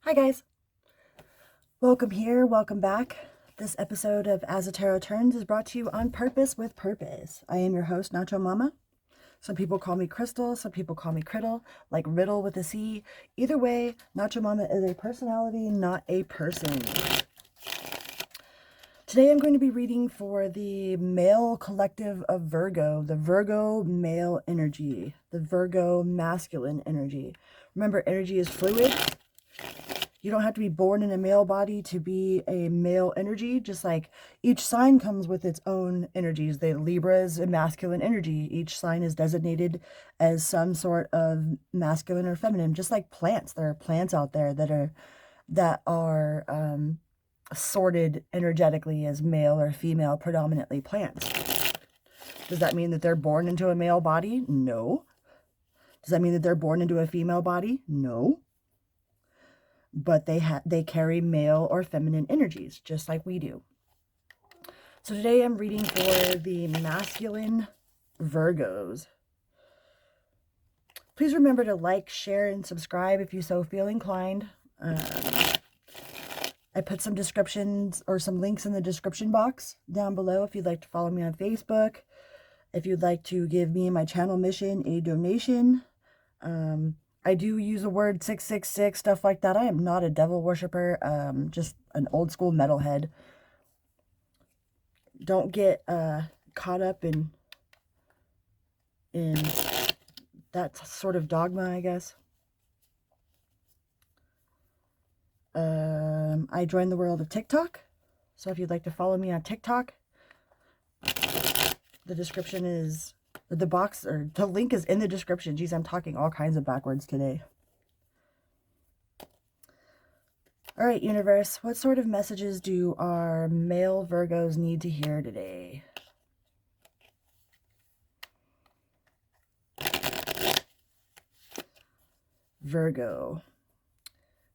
Hi guys, welcome here, welcome back. This episode of As the Tarot Turns is brought to you on purpose with purpose. I am your host, Nacho Mama. Some people call me Crystal, some people call me Criddle, like Riddle with a C. Either way, Nacho Mama is a personality, not a person. Today I'm going to be reading for the male collective of Virgo, the Virgo male energy, the Virgo masculine energy. Remember, energy is fluid. You don't have to be born in a male body to be a male energy, just like each sign comes with its own energies. The Libra is a masculine energy. Each sign is designated as some sort of masculine or feminine, just like plants. There are plants out there that are sorted energetically as male or female, predominantly plants. Does that mean that they're born into a male body? No. Does that mean that they're born into a female body? No. But they carry male or feminine energies, just like we do. So today I'm reading for the masculine Virgos. Please remember to like, share, and subscribe if you so feel inclined. I put some descriptions or some links in the description box down below if you'd like to follow me on Facebook. If you'd like to give me and my channel mission a donation. I do use the word 666, stuff like that. I am not a devil worshiper, just an old school metalhead. Don't get caught up in that sort of dogma, I guess. I joined the world of TikTok, so if you'd like to follow me on TikTok, the description is, the link is in the description. Geez, I'm talking all kinds of backwards today. All right, universe, what sort of messages do our male Virgos need to hear today? Virgo.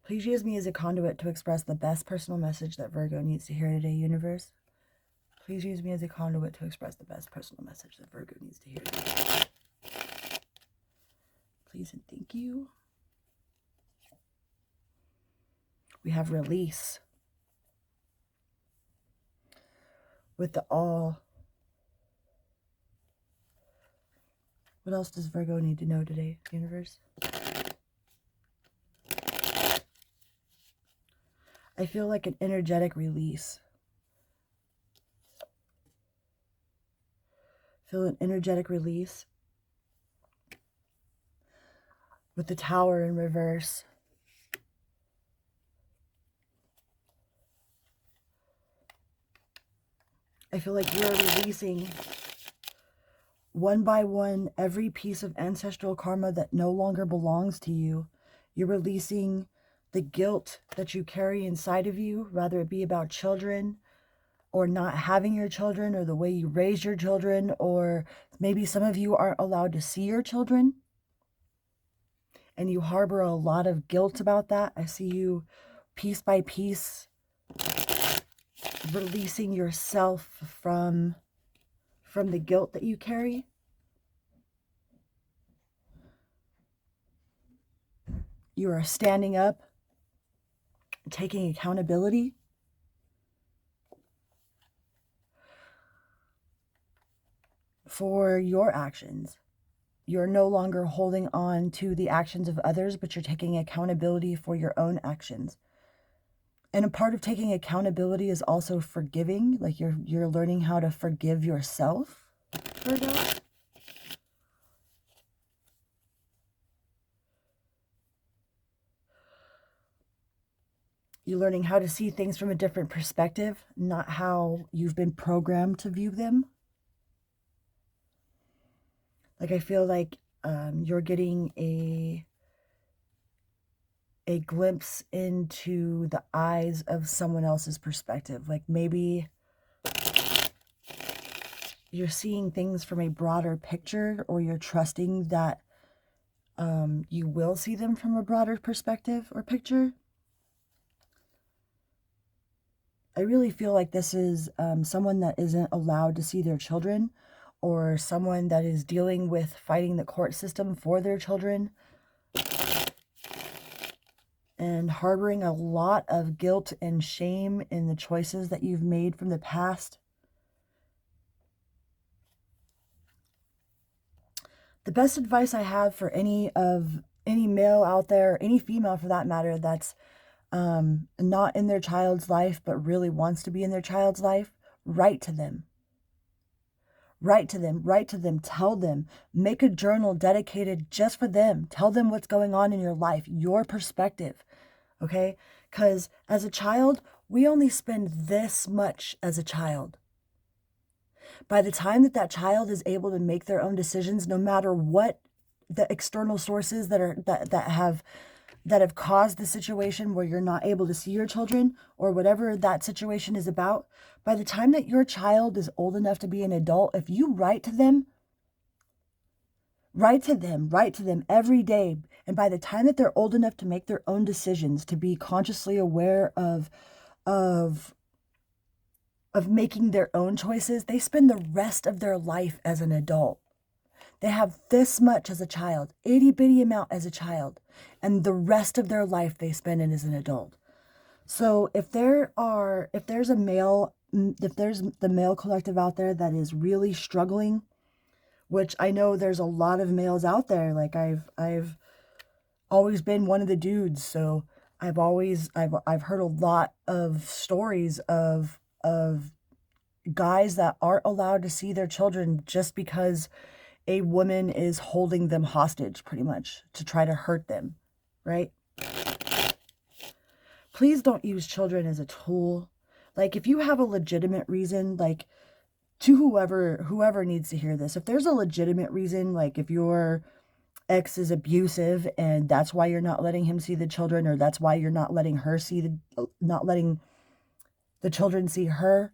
Please use me as a conduit to express the best personal message that Virgo needs to hear today, universe. Please use me as a conduit to express the best personal message that Virgo needs to hear today. Please and thank you. We have release. With the all. What else does Virgo need to know today, universe? I feel like an energetic release. Feel an energetic release. With the Tower in reverse. I feel like you're releasing one by one every piece of ancestral karma that no longer belongs to you. You're releasing the guilt that you carry inside of you, whether it be about children or not having your children or the way you raise your children, or maybe some of you aren't allowed to see your children and you harbor a lot of guilt about that. I see you piece by piece releasing yourself from the guilt that you carry. You are standing up, taking accountability. For your actions. You're no longer holding on to the actions of others, but you're taking accountability for your own actions. And a part of taking accountability is also forgiving. Like you're learning how to forgive yourself, Virgo. You're learning how to see things from a different perspective, not how you've been programmed to view them. Like I feel like you're getting a glimpse into the eyes of someone else's perspective. Like maybe you're seeing things from a broader picture, or you're trusting that you will see them from a broader perspective or picture. I really feel like this is someone that isn't allowed to see their children, or someone that is dealing with fighting the court system for their children. and harboring a lot of guilt and shame in the choices that you've made from the past. The best advice I have for any male out there, any female for that matter, that's not in their child's life but really wants to be in their child's life, write to them. Write to them, write to them, tell them, make a journal dedicated just for them. Tell them what's going on in your life, your perspective, okay? Because as a child, we only spend this much as a child. By the time that that child is able to make their own decisions, no matter what the external sources that have caused the situation where you're not able to see your children or whatever that situation is about, by the time that your child is old enough to be an adult, if you write to them every day, and by the time that they're old enough to make their own decisions, to be consciously aware of making their own choices, they spend the rest of their life as an adult. They have this much as a child, itty bitty amount as a child, and the rest of their life they spend it as an adult. So if there's the male collective out there that is really struggling, which I know there's a lot of males out there, like I've always been one of the dudes, so I've heard a lot of stories of guys that aren't allowed to see their children just because a woman is holding them hostage, pretty much, to try to hurt them, right? Please don't use children as a tool. Like, if you have a legitimate reason, like, to whoever needs to hear this, if there's a legitimate reason, like if your ex is abusive and that's why you're not letting him see the children, or that's why you're not letting the children see her,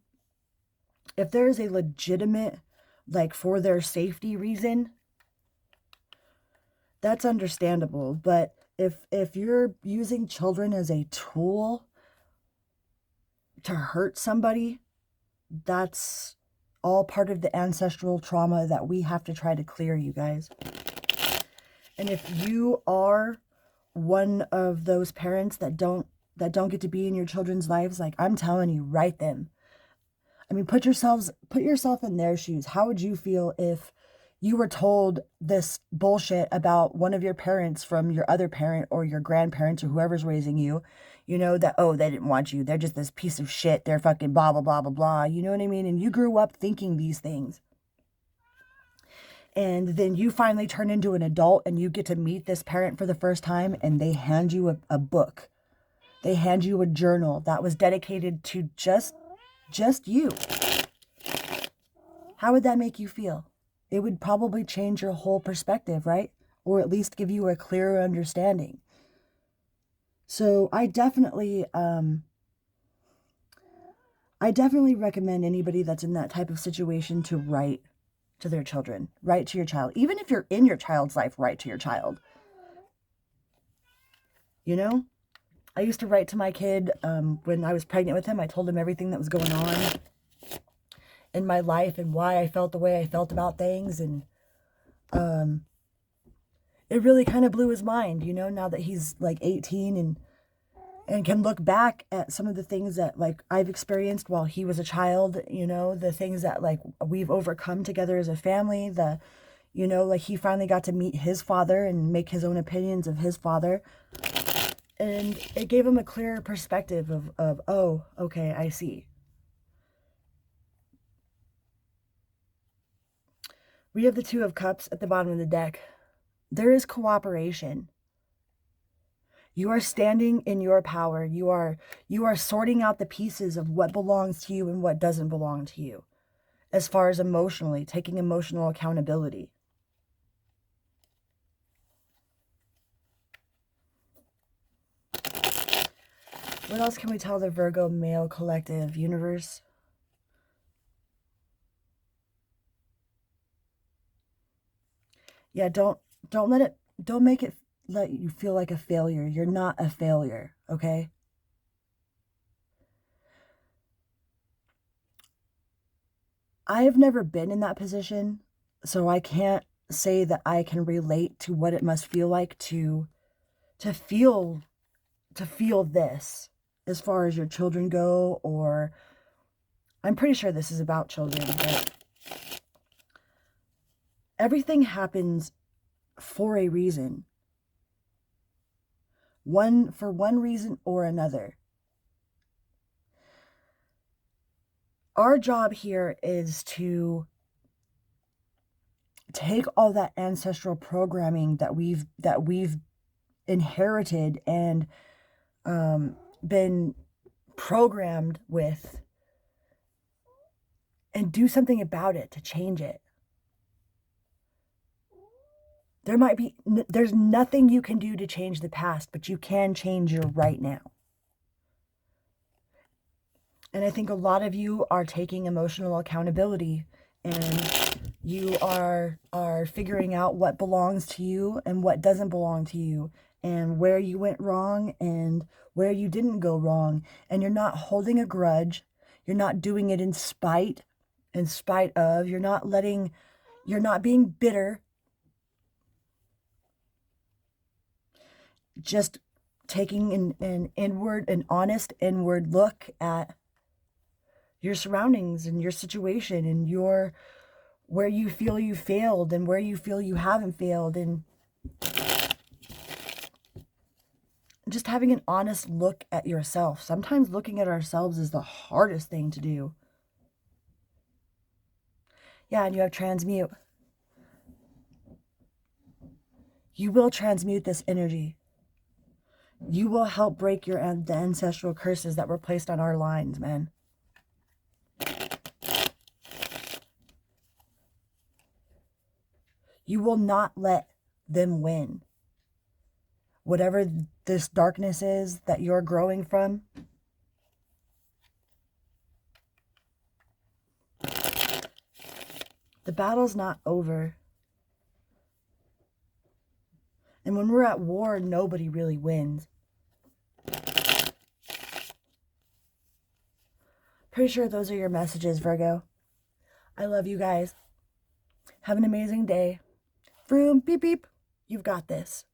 if there is a legitimate, like, for their safety reason, that's understandable. But if you're using children as a tool to hurt somebody, that's all part of the ancestral trauma that we have to try to clear, you guys. And if you are one of those parents that don't get to be in your children's lives, like, I'm telling you, write them. I mean, put yourself in their shoes. How would you feel if you were told this bullshit about one of your parents from your other parent or your grandparents or whoever's raising you, that, oh, they didn't want you, they're just this piece of shit, they're fucking blah, blah, blah, blah, blah, you know what I mean? And you grew up thinking these things. And then you finally turn into an adult and you get to meet this parent for the first time, and they hand you a book. They hand you a journal that was dedicated to just you. How would that make you feel? It would probably change your whole perspective, right? Or at least give you a clearer understanding. So I definitely recommend anybody that's in that type of situation to write to their children, write to your child. Even if you're in your child's life, write to your child. I used to write to my kid when I was pregnant with him. I told him everything that was going on in my life and why I felt the way I felt about things. And it really kind of blew his mind, now that he's like 18 and can look back at some of the things that, like, I've experienced while he was a child, the things that, like, we've overcome together as a family, like, he finally got to meet his father and make his own opinions of his father. And it gave him a clearer perspective of, oh, okay, I see. We have the Two of Cups at the bottom of the deck. There is cooperation. You are standing in your power. You are sorting out the pieces of what belongs to you and what doesn't belong to you, as far as emotionally, taking emotional accountability. What else can we tell the Virgo male collective, universe? Yeah, don't make it let you feel like a failure. You're not a failure, okay? I have never been in that position, so I can't say that I can relate to what it must feel like to to feel this as far as your children go, or I'm pretty sure this is about children, but everything happens for a reason. For one reason or another. Our job here is to take all that ancestral programming that we've inherited and been programmed with, and do something about it to change it. There's nothing you can do to change the past, but you can change your right now. And I think a lot of you are taking emotional accountability, and you are figuring out what belongs to you and what doesn't belong to you, and where you went wrong and where you didn't go wrong. And you're not holding a grudge. You're not doing it in spite of. You're not being bitter. Just taking an honest inward look at your surroundings and your situation and where you feel you failed and where you feel you haven't failed, and just having an honest look at yourself. Sometimes looking at ourselves is the hardest thing to do. Yeah, and you have transmute. You will transmute this energy. You will help break the ancestral curses that were placed on our lines, man. You will not let them win. Whatever this darkness is that you're growing from, the battle's not over. And when we're at war, nobody really wins. Pretty sure those are your messages, Virgo. I love you guys. Have an amazing day. Vroom, beep, beep. You've got this.